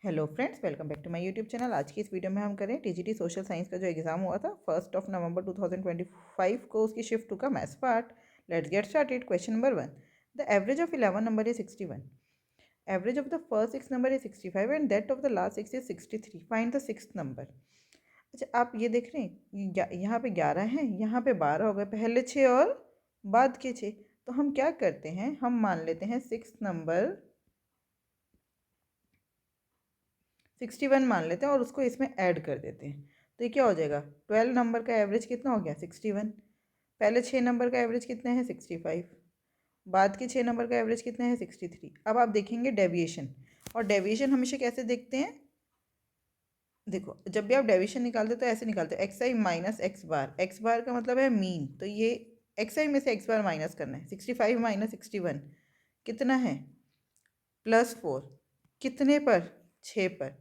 Hello friends, welcome back to my YouTube channel. आज की इस वीडियो में हम करें टीजीटी सोशल साइंस का जो एग्जाम हुआ था 1 नवंबर 2025 को, उसकी शिफ्ट 2 का maths part. Let's get started. Question number 1। The average of 11 number is 61। Average of the first 6 number is 65 and that of the last 6 is 63। Find the sixth number. अच्छा, आप ये देख रहे हैं यहाँ पे 11 है, यहाँ पे 12 हो गए, पहले 6 और बाद के 6। तो हम क्या करते हैं, हम मान लेते हैं सिक्स नंबर 61 मान लेते हैं और उसको इसमें ऐड कर देते हैं। तो ये क्या हो जाएगा, 12 नंबर का एवरेज कितना हो गया 61। पहले 6 नंबर का एवरेज कितना है 65। बाद के 6 नंबर का एवरेज कितना है 63। अब आप देखेंगे डेविएशन, और डेविएशन हमेशा कैसे देखते हैं, देखो जब भी आप डेविएशन निकालते हो तो ऐसे निकालते हो एक्स आई माइनस एक्स बार। एक्स बार का मतलब है मीन, तो ये एक्स आई में से एक्स बार माइनस करना है। 65 माइनस 61 कितना है, +4। कितने पर, 6 पर।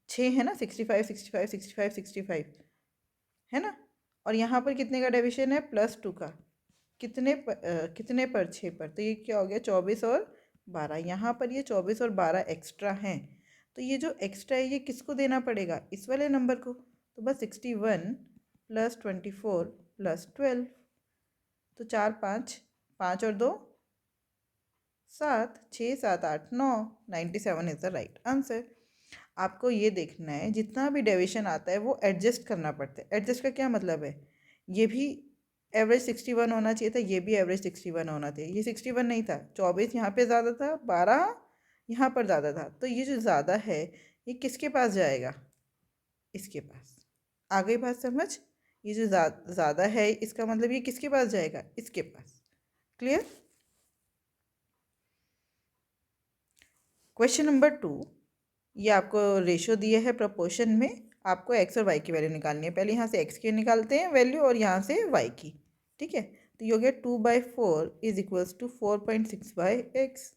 6 है ना, 65 65 65 65 है ना। और यहाँ पर कितने का डेविएशन है, +2 का। कितने पर, 6 पर। तो ये क्या हो गया, 24 और 12। यहाँ पर ये 24 और 12 एक्स्ट्रा हैं। तो ये जो एक्स्ट्रा है ये किसको देना पड़ेगा, इस वाले नंबर को। तो बस 61 + 24 + 12। तो 4 5 5 और 2 7, 6 7 8 9, 97 इज़ द राइट आंसर। आपको ये देखना है जितना भी डेविएशन आता है वो एडजस्ट करना पड़ता है। एडजस्ट का क्या मतलब है, ये भी एवरेज 61 होना चाहिए था, ये भी एवरेज 61 होना चाहिए। ये 61 नहीं था, 24 यहाँ पे ज़्यादा था, 12 यहाँ पर ज़्यादा था। तो ये जो ज़्यादा है ये किसके पास जाएगा, इसके पास। आ गई बात समझ। ये जो ज़्यादा है इसका मतलब ये किसके पास जाएगा, इसके पास। क्लियर। Question number 2। ये आपको रेशो दिया है प्रपोर्शन में, आपको एक्स और वाई की वैल्यू निकालनी है। पहले यहाँ से एक्स की निकालते हैं वैल्यू और यहाँ से वाई की। ठीक है, तो ये हो गया 2/4 इज इक्वल्स टू 4.6/x।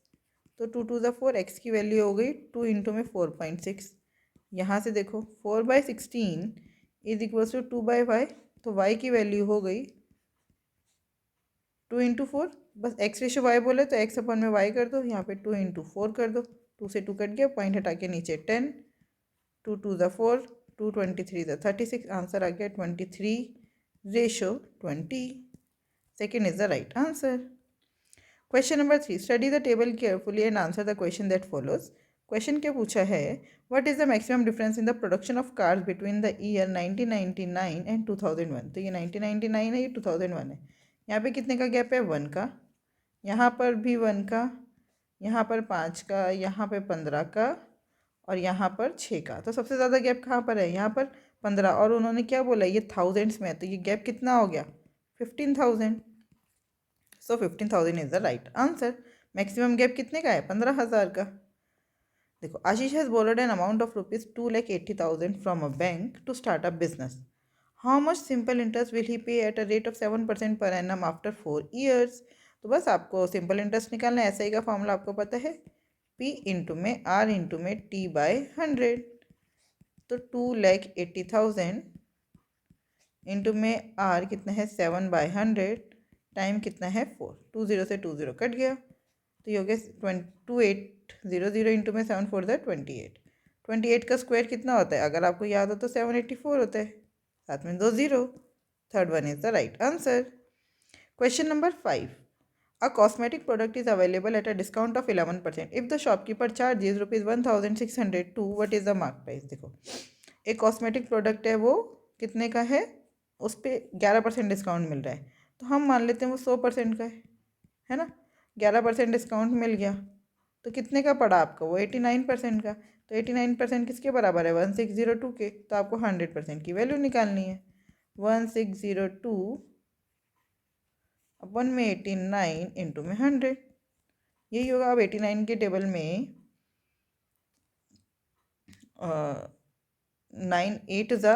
तो 2 2 4, एक्स की वैल्यू हो गई 2 इंटू में 4.6। यहाँ से देखो 4/16 इज इक्वल्स टू 2/y। तो y की वैल्यू हो गई 2 इंटू 4। बस x रेशो y बोले तो x अपन में y कर दो, यहाँ पे 2 इंटू 4 कर दो। 2 से 2 कट गया, पॉइंट हटा के नीचे 10। 2 2 4, 2 23 36। आंसर आ गया 23/20। Second is the right answer. Question number 3। Study the table carefully and answer the question that follows. Question क्या पूछा है, what is the maximum difference in the production of cars between the year 1999 and 2001। तो ये 1999 है, ये 2001 है। यहाँ पे कितने का गैप है, 1 का। यहाँ पर भी 1 का, यहाँ पर 5 का, यहाँ पे 15 का, और यहाँ पर 6 का। तो सबसे ज़्यादा गैप कहाँ पर है, यहाँ पर 15। और उन्होंने क्या बोला, ये थाउजेंड्स में है, तो ये गैप कितना हो गया 15,000। So 15,000 is the right answer. Maximum gap कितने का है, 15,000 का। देखो, Ashish has borrowed an amount of ₹2,80,000 from a bank to start a business. How much simple interest will he pay at a rate of 7% per annum after 4 years. तो बस आपको simple interest निकालना है। SI का फॉर्मूला आपको पता है, P into में R इंटू में T/100। तो 2,80,000 इंटू में R कितना है 7/100 टाइम कितना है 4। 20 से 20 कट गया, तो ये हो गया 2800 इंटू में 7 4 28। 28 का स्क्वायर कितना होता है, अगर आपको याद हो तो 784 होता है, साथ में 2 0। Third one is the right answer. Question number 5। A cosmetic product is available at a discount of 11%. If the shopkeeper charges ₹1,602, what is the mark price। देखो, एक कॉस्मेटिक प्रोडक्ट है, वो कितने का है, उस पर 11% डिस्काउंट मिल रहा है। तो हम मान लेते हैं वो 100% का है ना। 11% डिस्काउंट मिल गया तो कितने का पड़ा आपको, वो 89% का। तो 89% किसके बराबर है, 1602 के। तो आपको 100% की वैल्यू निकालनी है। 1602 अपन में 89 इंटू में 100, यही होगा। अब 89 के टेबल में 9 8 ज़ा,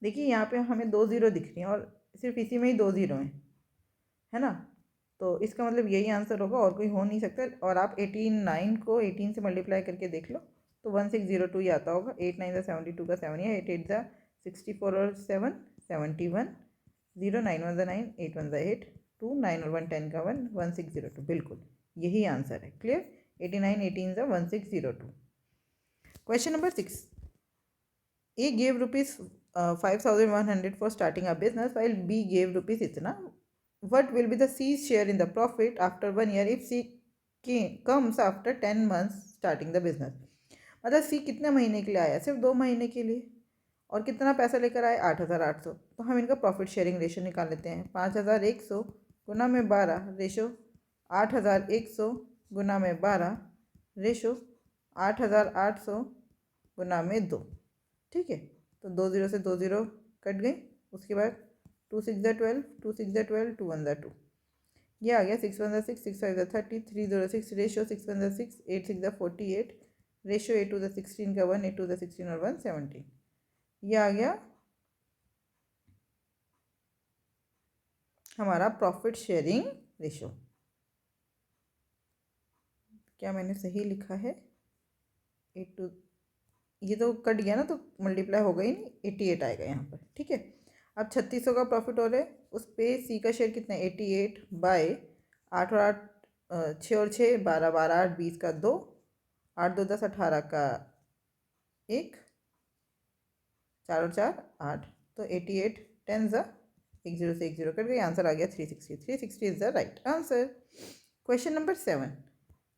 देखिए यहाँ पे हमें 2 0 दिख रही हैं और सिर्फ इसी में ही 2 0 हैं, है ना। तो इसका मतलब यही आंसर होगा, और कोई हो नहीं सकता। और आप 89 को 18 से मल्टीप्लाई करके देख लो तो 1602 ही आता होगा। 8 9 72 का 7 है, 8 8 64 और 7 71, 0 9 1 9, 8 1 8 2, 9 और 1 10 का 1, 1602। बिल्कुल यही आंसर है। क्लियर? 89 18 ज़ा 1602। Question number 6, A gave rupees 5100 for starting a business while B gave rupees itna. What will be the C's share in the profit after 1 year if C comes after 10 months starting the business? मतलब सी कितने महीने के लिए आया? सिर्फ 2 महीने के लिए। और कितना पैसा लेकर आए? 8800। तो हम इनका प्रॉफिट शेयरिंग रेशो निकाल लेते हैं। 5100 गुना में 12 रेशो 8100 गुना में 12 रेशो 8800 गुना में 2। ठीक है, तो 2 0 से 2 0 कट गई। उसके बाद 2 6 ज़ा 12, 2 6 ज़ा 12, 2 1 ज़ा 2। ये आ गया 6 1 ज़ा 6, 6 5 ज़ा 30, 3 0 6 रेशो 6 1 ज़ा 6, 8 6 ज़ा 48 रेशो 8 2 ज़ा 16 का 1, 8 2 ज़ा 16 और 1 17। ये आ गया हमारा प्रॉफिट शेयरिंग रेशो। क्या मैंने सही लिखा है? 8 2, ये तो कट गया ना, तो मल्टीप्लाई होगा ही नहीं, 88 आएगा यहाँ पर। ठीक है, अब 3600 का प्रॉफिट हो रहा है, उस पर सी का शेयर कितना है? 88 बाय 8 और 8 6 और 6 12 12 8 20 का 2, 8 2 10 18 का 1, 4 और 4 8, तो 88 10 ज़ा 1 0 से 1 0 कट गई। आंसर आ गया 360। 360 is the right answer. Question number 7,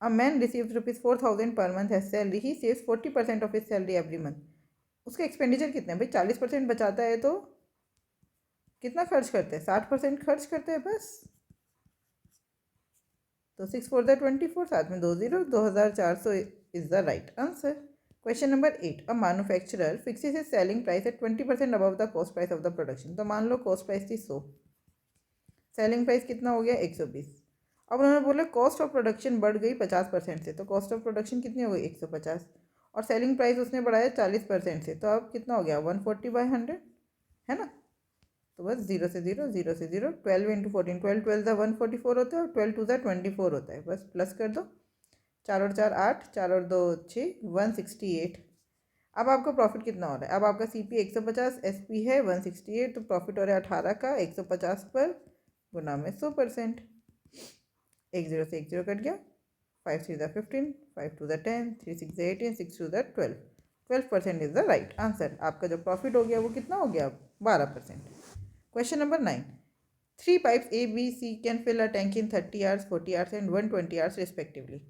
A man receives rupees 4000 per month as salary. He saves 40% of his salary every month. उसका एक्सपेंडिचर कितना है भाई? 40% बचाता है तो कितना खर्च करते हैं? 60% खर्च करते हैं बस। तो 6 4 24, साथ में 2 0, 2400 is the right answer. Question number 8, a manufacturer fixes his selling price at 20% above the cost price of the production. तो मान लो कॉस्ट प्राइस थी 100, सेलिंग प्राइस कितना हो गया? 120। अब उन्होंने बोला कॉस्ट ऑफ प्रोडक्शन बढ़ गई 50% से, तो कॉस्ट ऑफ प्रोडक्शन कितनी हो गई? 150। और सेलिंग प्राइस उसने बढ़ाया 40% से, तो अब कितना हो गया? 140/100, है ना? तो बस 0 से 0, 0 से 0, 12 इंटू 14, 12 12 ज़ा 144 होता है और 12 2 ज़ा 24 होता है। बस प्लस कर दो, 4 और 4 8, 4 और 2 6, 168। अब आपका प्रॉफिट कितना हो रहा है? अब आपका सी पी 150, एस पी है 168, तो प्रॉफिट हो रहा है 18 का 150 पर गुना में 100%। 1 0 से 1 0 कट गया, 5 3 ज़ा 15, 5 2 ज़ा 10, 3 6 ज़ा 18, 6 2 ज़ा 12। 12% इज द राइट आंसर। आपका जो प्रॉफिट हो गया वो कितना हो गया? 12%। Question number 9, 3 pipes A, B, C can fill a tank in 30 hours, 40 hours and 120 hours respectively.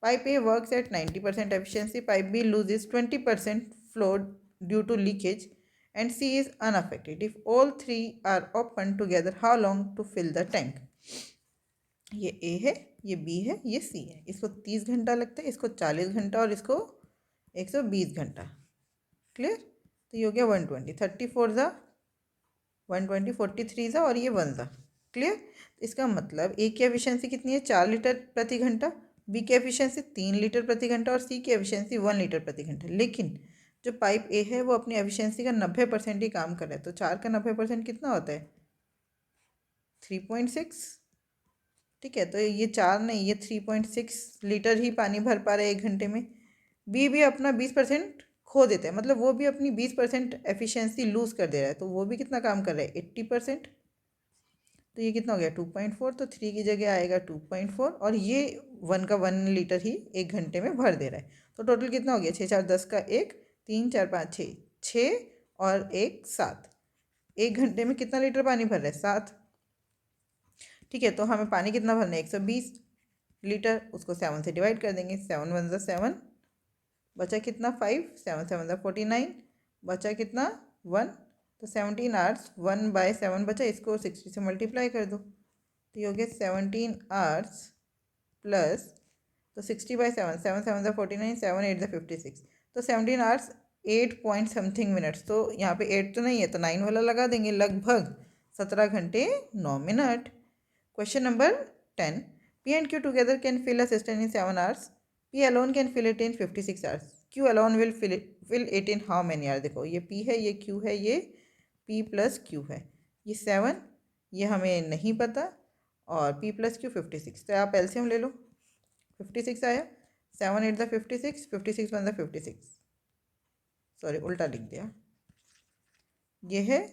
Pipe A works at 90% efficiency, pipe B loses 20% flow due to leakage and C is unaffected. If all three are opened together, how long to fill the tank? ये ए है, ये B है, ये सी है। इसको 30 घंटा लगता है, इसको 40 घंटा और इसको 120 घंटा। क्लियर? तो ये हो गया 120, 34 ज़ा 120, 43 ज़ा और ये 1 ज़ा। क्लियर? इसका मतलब ए की एफिशिएंसी कितनी है? 4 लीटर प्रति घंटा, बी की एफिशिएंसी 3 लीटर प्रति घंटा और सी की एफिशिएंसी 1 लीटर प्रति घंटा। लेकिन जो पाइप ए है वो अपनी एफिशिएंसी का 90% ही काम कर रहा है, तो 4 का 90% कितना होता है? 3.6। ठीक है, तो ये 4 नहीं, ये 3.6 लीटर ही पानी भर पा रहा है 1 घंटे में। बी भी अपना 20% खो देता है, मतलब वो भी अपनी 20% एफिशिएंसी लूज़ कर दे रहा है, तो वो भी कितना काम कर रहा है? 80%। तो ये कितना हो गया? 2.4। तो 3 की जगह आएगा 2.4 और ये 1 का 1 लीटर ही 1 घंटे में भर दे रहा है। तो टोटल कितना हो गया? 6 4 10 का 1, 3 4 5 6, 6 और 1 7। 1 घंटे में कितना लीटर पानी भर रहा है? 7। ठीक है, तो हमें पानी कितना भरना है? 120 लीटर। उसको 7 से डिवाइड कर देंगे, 7 1 ज़ा 7, बचा कितना? 5, 7 7 ज़ा 49, बचा कितना? 1। तो 17 आवर्स, 1/7 बचा, इसको 60 से मल्टीप्लाई कर दो, तो ये हो गया 17 आवर्स प्लस, तो 60/7, 7 7 ज़ा 49, 7 8 ज़ा 56, तो 17 आवर्स 8 पॉइंट समथिंग मिनट्स। तो यहाँ पे 8 तो नहीं है, तो 9 वाला लगा देंगे, लगभग 17 घंटे 9 minute. Question number 10, P and Q together can fill a cistern in 7 hours. P alone can fill it in 56 hours. Q alone will fill it in how many hours? देखो ये P है, ये Q है, ये P plus Q है, ये 7, ये हमें नहीं पता, और P plus Q 56। तो आप एलसीएम ले लो, 56 आया, 7 8 ज़ा 56, 56 1 ज़ा 56, सॉरी उल्टा लिख दिया, ये है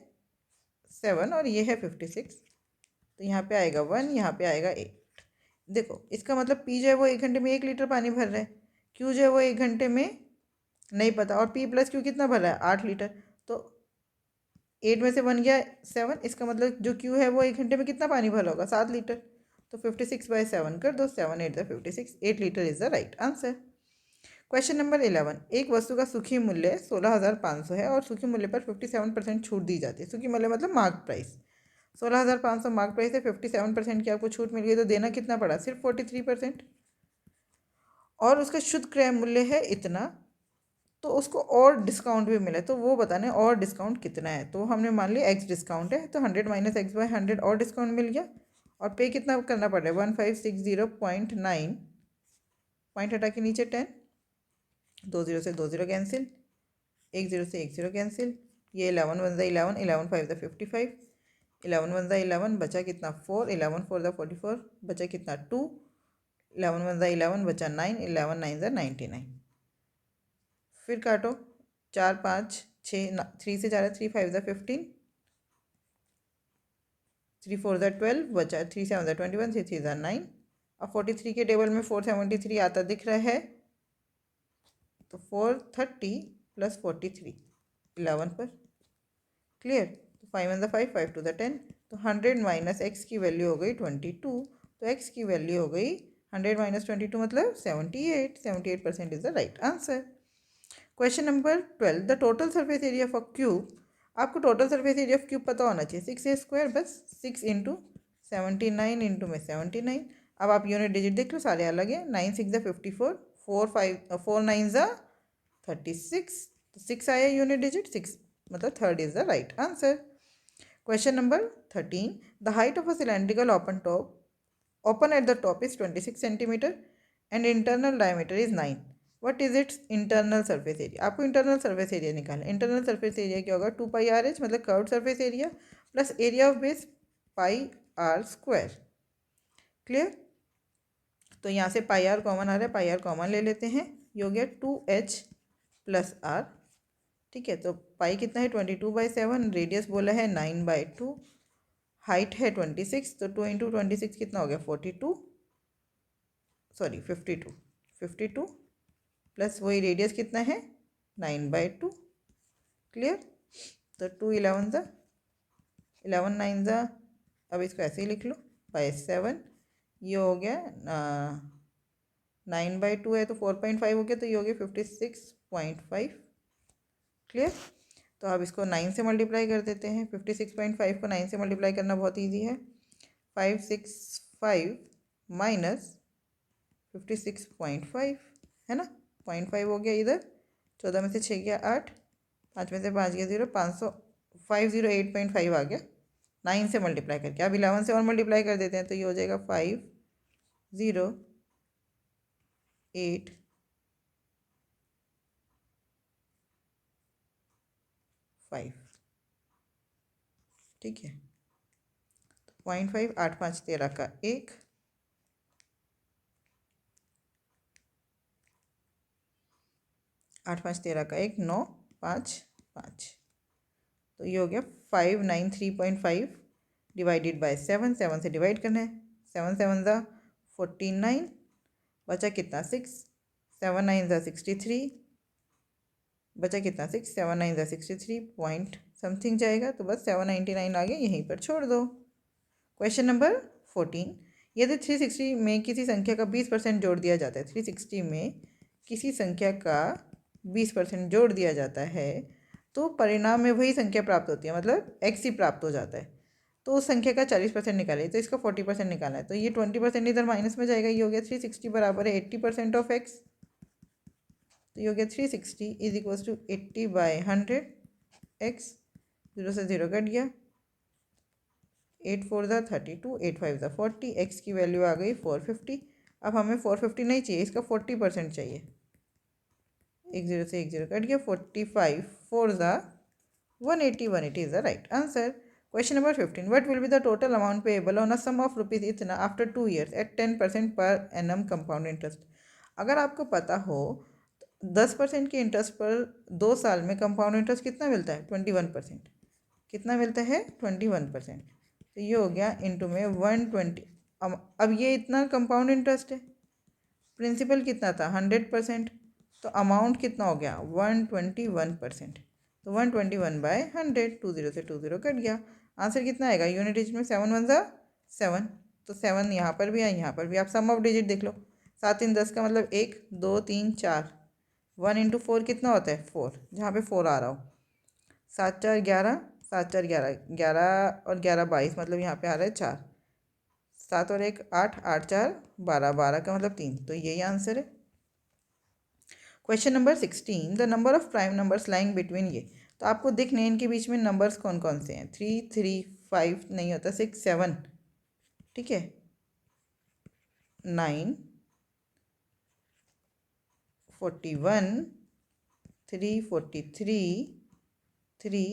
7 और ये है 56, तो यहाँ पे आएगा 1, यहाँ पे आएगा 8। देखो इसका मतलब पी जो है वो 1 घंटे में 1 लीटर पानी भर रहा है, क्यू जो है वो 1 घंटे में नहीं पता, और पी प्लस क्यू कितना भर रहा है 8 लीटर। तो 8 में से 1 गया 7, इसका मतलब जो क्यू है वो 1 घंटे में कितना पानी भरा होगा 7 लीटर। तो 56/7 कर दो, 7 8 56, 8 litre is the right answer. Question number 11, एक वस्तु का सूखी मूल्य 16,500 है और सूखी मूल्य पर 57% छूट दी जाती है। सूखी मूल्य मतलब मार्क प्राइस, 16,500 मार्क प्राइस है, 57% की आपको छूट मिल गई, तो देना कितना पड़ा, सिर्फ 43%। और उसका शुद्ध क्रय मूल्य है इतना, तो उसको और डिस्काउंट भी मिला, तो वो बताना है और डिस्काउंट कितना है। तो हमने मान लिया एक्स डिस्काउंट है, तो 100 - x/100 और डिस्काउंट मिल गया। और पे कितना करना पड़ रहा है, 1560.9, पॉइंट हटा के नीचे 10, 2 0 से 2 0 कैंसिल, 1 0 से 1 0 कैंसिल, ये 11 1 11, 11 5 55, 11 1 11, बचा कितना 4, 11 4 44, बचा कितना 2, 11 1 11, बचा 9, 11 9 99। फिर काटो, 4 5 6, 3 से 4 है, 3 5 15, 3 4 12, बचा 3 7 21, 3 3 9। अब 43 के टेबल में 473 आता दिख रहा है, तो 430 + 43 11 पर, क्लियर। तो 5 1 5, 5 2 10, तो 100 माइनस एक्स की वैल्यू हो गई 22, तो एक्स की वैल्यू हो गई 100 - 22 मतलब 78, 78% is the right answer. Question number 12, the total surface area of a cube, आपको total surface area of cube पता होना चाहिए, 6a², बस 6 × 79 × में 79। अब आप यूनिट डिजिट देख लो, सारे अलग है, 9 6 54, 4 9 36, तो 6 आया यूनिट डिजिट, 6 मतलब third is the right answer. Question number 13, the height of a cylindrical open at the top is 26 centimetre and internal diameter is 9, what is it's internal surface area. आपको internal surface area निकालना है। Internal surface area क्या होगा, 2πRH मतलब curved surface area plus area of base πr², clear. तो यहाँ से πr common आ रहा है, πr कॉमन ले लेते हैं, ये हो गया 2h + r, ठीक है। तो पाई कितना है 22/7, रेडियस बोला है 9/2, हाइट है 26, तो 2 × 26 कितना हो गया 42, सॉरी 52 प्लस वही रेडियस कितना है 9/2, क्लियर। तो 2 11 11 9, अब इसको ऐसे ही लिख लो /7, ये हो गया 9/2 है, तो 4.5 हो गया, तो ये हो गया 56.5, क्लियर। तो अब इसको 9 से मल्टीप्लाई कर देते हैं, 56.5 को 9 से मल्टीप्लाई करना बहुत ईजी है, 565 माइनस 56.5 है ना, 0.5 हो गया इधर, 14 में से 6 गया 8, 5 में से 5 गया 0, 508.5 आ गया 9 से मल्टीप्लाई करके। अब 11 से और मल्टीप्लाई कर देते हैं, तो ये हो जाएगा 508, ठीक है। 0.5, 8 5 13 का 1, 8 5 13 का 1, 9 5 5, तो ये हो गया 593.5 डिवाइडेड बाय 7, 7 से डिवाइड करना है, 7 7 49, बचा कितना 6, 7 9 63, बचा कितना 6, 7 9 63 पॉइंट समथिंग जाएगा, तो बस 799 आ गया, यहीं पर छोड़ दो। क्वेश्चन नंबर 14, यदि 360 में किसी संख्या का 20% जोड़ दिया जाता है, 360 में किसी संख्या का 20% जोड़ दिया जाता है, तो परिणाम में वही संख्या प्राप्त होती है, मतलब x ही प्राप्त हो जाता है। तो उस संख्या का 40% निकालिए, तो इसका 40% निकालना है, तो ये 20% इधर माइनस में जाएगा, ये हो गया 360 बराबर है 80% ऑफ x, तो ये हो गया 360 इज इक्वल्स टू 80/100 x, 0 से 0 कट गया, 8 4 32, 8 5 40, x की वैल्यू आ गई 450। अब हमें 450 नहीं चाहिए, इसका 40% चाहिए, 1 0 से 1 0 कट गया, 45 4 180, 180 is the right answer. Question number 15, what will be the total amount payable on a sum of rupees इतना after 2 years at 10% per annum compound interest. अगर आपको पता हो 10% के इंटरेस्ट पर 2 साल में कंपाउंड इंटरेस्ट कितना मिलता है 21%, कितना मिलता है 21%, तो ये हो गया इंटू में 120, अब ये इतना कंपाउंड इंटरेस्ट है, प्रिंसिपल कितना था 100%, तो अमाउंट कितना हो गया 121%। तो 121/100, 20 से 20 कट गया। आंसर कितना आएगा, यूनिट डिजिट में 7 1 ज़ा 7, तो 7 यहाँ पर भी है, यहाँ पर भी। आप सम ऑफ डिजिट देख लो, 7 3 10 का मतलब 1 2 3 4, 1 इंटू 4 कितना होता है 4, जहाँ पे 4 आ रहा हो। 7 4 11, 7 4 11, 11 और 11 22, मतलब यहाँ पे आ रहा है 4, 7 और 1 8, 8 4 12, 12 का मतलब 3, तो यही आंसर है। Question number 16, the number of prime numbers lying between ये, तो आपको दिखने इनके बीच में नंबर्स कौन कौन से हैं, 3 3 5 नहीं होता, 6 7, ठीक है, 9 41 3 43 3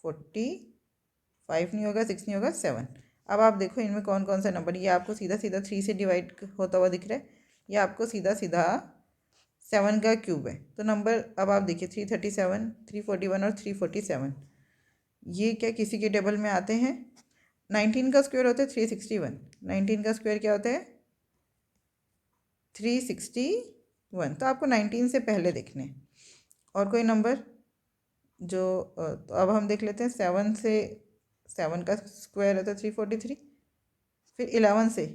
45 नहीं होगा, 6 नहीं होगा, 7। अब आप देखो इनमें कौन कौन सा नंबर, ये आपको सीधा सीधा 3 से डिवाइड होता हुआ दिख रहा है, ये आपको सीधा सीधा 7 का क्यूब है। तो नंबर अब आप देखिए 337 341 और 347, ये क्या किसी के टेबल में आते हैं। 19 का स्क्वायर होता है 361, 19 का स्क्वायर क्या होता है 361, तो आपको 19 से पहले देखने हैं। और कोई नंबर जो तो अब हम देख लेते हैं 7 से, 7 का स्क्वायर होता है 343, फिर 11 से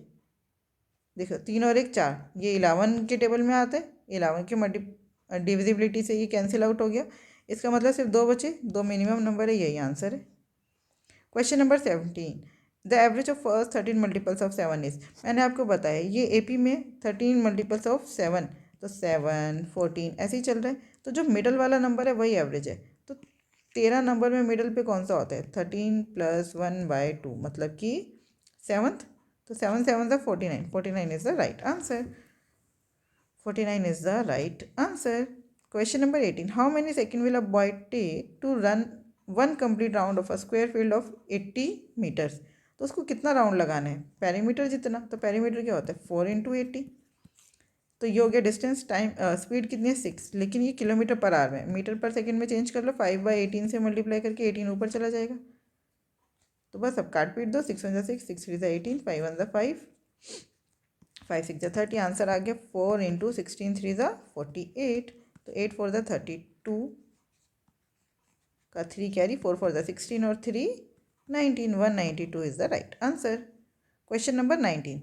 देखो 3 और 1 4, ये 11 के टेबल में आता है, 11 की डिविजिबिलिटी से ये कैंसिल आउट हो गया, इसका मतलब सिर्फ 2 बचे, 2 मिनिमम नंबर है, यही आंसर है। Question number 17, the average of first 13 multiples of 7 is, मैंने आपको बताया ये एपी में 13 मल्टीपल्स ऑफ 7, तो 7 14 ऐसे ही चल रहा है, तो जो मिडल वाला नंबर है वही एवरेज है। तो 13 नंबर में मिडल पे कौन सा होता है 13 + 1/2, मतलब कि 7th, तो 7 7 ज़ा 49, 49 is the right answer, 49 is the right answer. Question number 18. How many seconds will a boy take to run one complete round of a square field of 80 meters? तो उसको कितना राउंड लगाना है, पेरीमीटर जितना, तो perimeter क्या होता है 4 × 80, तो ये हो गया डिस्टेंस। टाइम स्पीड कितनी है 6, लेकिन ये किलोमीटर पर आवर में, मीटर पर सेकंड में चेंज कर लो, 5/18 से मल्टीप्लाई करके 18 ऊपर चला जाएगा, तो बस अब काट पीट दो, 6 1 ज़ा 6, 6 3 ज़ा 18, 5 1 ज़ा 5, 5 6 ज़ा 30, आंसर आ गया 4 × 16 3 ज़ा 48, तो 8 4 ज़ा 32 का 3 कैरी, 4 4 ज़ा 16 और 3 19, 192 is the right answer. Question number 19,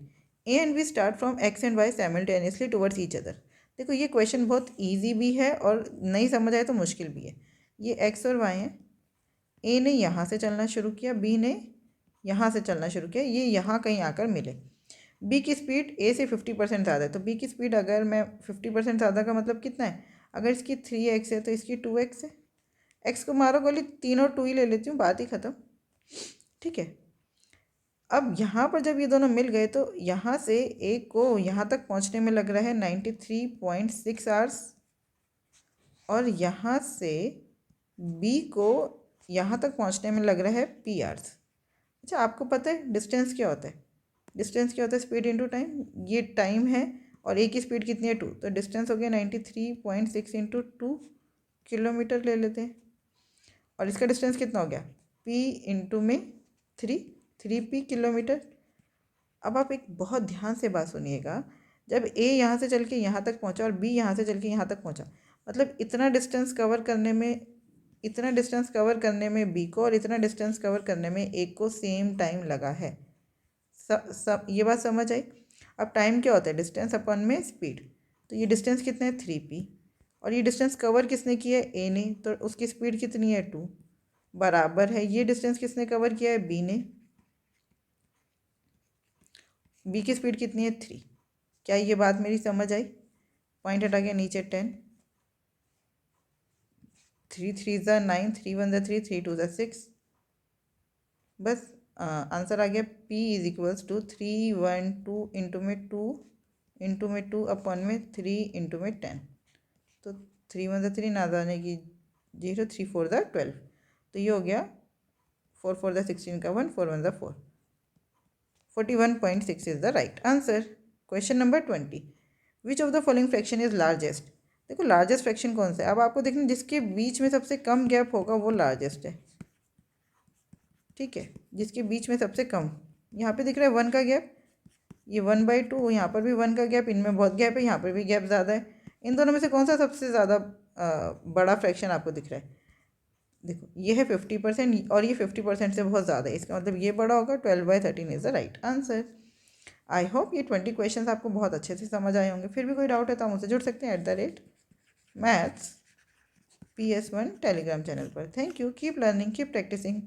A and B start from X and Y simultaneously towards each other. देखो ये क्वेश्चन बहुत ईजी भी है और नहीं समझ आए तो मुश्किल भी है। ये एक्स और वाई हैं, ए ने यहाँ से चलना शुरू किया, बी ने यहाँ से चलना शुरू किया, ये यहाँ कहीं आकर मिले। बी की स्पीड ए से 50% ज़्यादा है, तो बी की स्पीड अगर मैं 50% ज़्यादा का मतलब कितना है, अगर इसकी 3x है तो इसकी 2x है। x को मारो गोली, 3 और 2 ही ले लेती हूँ, बात ही ख़त्म, ठीक है। अब यहाँ पर जब ये दोनों मिल गए तो यहाँ से ए को यहाँ तक पहुँचने में लग रहा है 93.6 आवर्स, और यहाँ से बी को यहाँ तक पहुँचने में लग रहा है p आवर्स। अच्छा, आपको पता है डिस्टेंस क्या होता है, डिस्टेंस क्या होता है स्पीड इनटू टाइम, ये टाइम है और ए की स्पीड कितनी है 2, तो डिस्टेंस हो गया 93.6 × 2 किलोमीटर ले लेते हैं, और इसका डिस्टेंस कितना हो गया p इंटू में 3p किलोमीटर। अब आप एक बहुत ध्यान से बात सुनिएगा, जब a यहाँ से चल के यहाँ तक पहुँचा और b यहाँ से चल के यहाँ तक पहुँचा, मतलब इतना डिस्टेंस कवर करने में, इतना डिस्टेंस कवर करने में b को और इतना डिस्टेंस कवर करने में a को सेम टाइम लगा है। ये बात समझ आई। अब टाइम क्या होता है, डिस्टेंस अपन में स्पीड, तो ये डिस्टेंस कितना है 3p, और ये डिस्टेंस कवर किसने किया है a ने, तो उसकी स्पीड कितनी है 2, बराबर है ये डिस्टेंस किसने कवर किया है b ने, b की स्पीड कितनी है 3। क्या ये बात मेरी समझ आई, पॉइंट हटा गया नीचे 10, 3 3 ज़ा 9, 3 1 ज़ा 3, 3 2 ज़ा 6, बस आंसर आ गया p = 312 इंटू में 2 इंटू में 2 अपॉन में 3 इंटू में 10, तो 3 1 ज़ा 3 ना जाने की 0, 3 4 ज़ा 12, तो ये हो गया 4 4 ज़ा 16 का 1, 4 1 ज़ा 4, 41.6 is the right answer. Question number 20, which of the following fraction is largest. देखो लार्जेस्ट फ्रैक्शन कौन सा है, अब आपको देखना जिसके बीच में सबसे कम गैप होगा वो लार्जेस्ट है, ठीक है, जिसके बीच में सबसे कम, यहाँ पे दिख रहा है 1 का गैप, ये 1/2, यहाँ पर भी 1 का गैप, इनमें बहुत गैप है, यहाँ पर भी गैप ज़्यादा है। इन दोनों में से कौन सा सबसे ज़्यादा बड़ा फ्रैक्शन आपको दिख रहा है? देखो ये है 50% और ये 50% से बहुत ज़्यादा है, इसका मतलब ये बड़ा होगा। 12/13 is the right answer. I hope ये 20 क्वेश्चन आपको बहुत अच्छे से समझ आए होंगे। फिर भी कोई डाउट है तो आप मुझसे जुड़ सकते हैं @maths PS1 टेलीग्राम चैनल पर। Thank you, keep learning, keep practising.